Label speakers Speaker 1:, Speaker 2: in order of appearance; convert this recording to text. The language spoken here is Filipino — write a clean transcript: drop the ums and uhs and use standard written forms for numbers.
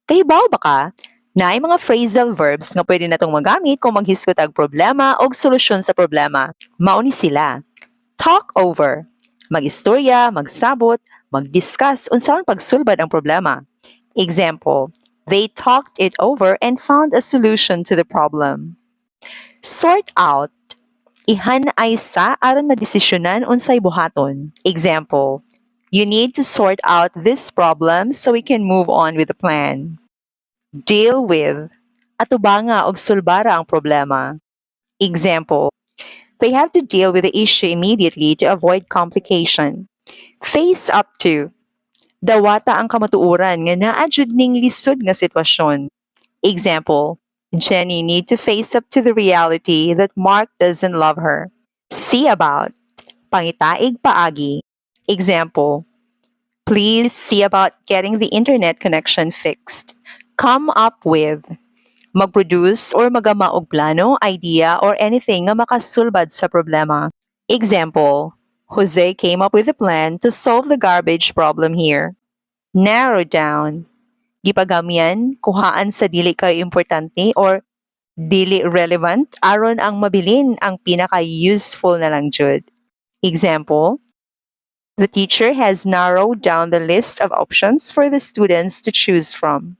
Speaker 1: Kahibaw ba ka? Naay mga phrasal verbs nga pwede natong magamit kung maghisgot og problema o solusyon sa problema. Mao ni sila. Talk over. Mag-istorya, magsabot, mag-discuss unsang pagsulbad ang problema. Example, they talked it over and found a solution to the problem. Sort out. Ihanay sa aron madesisyonan unsay buhaton. Example, you need to sort out this problem so we can move on with the plan. Deal with. Atubanga og sulbara ang problema. Example, they have to deal with the issue immediately to avoid complication. Face up to. Dawata ang kamatuoran nga naa jud ning lisod nga sitwasyon. Example, Jenny need to face up to the reality that Mark doesn't love her. See about. Pangitaig paagi. Example, please see about getting the internet connection fixed. Come up with. Mag-produce or magama og plano, idea, or anything nga makasulbad sa problema. Example, Jose came up with a plan to solve the garbage problem here. Narrow down. Gipagamyan, kuhaan sa dili kay importante or dili relevant aron ang mabilin ang pinaka-useful na lang jud. Example, the teacher has narrowed down the list of options for the students to choose from.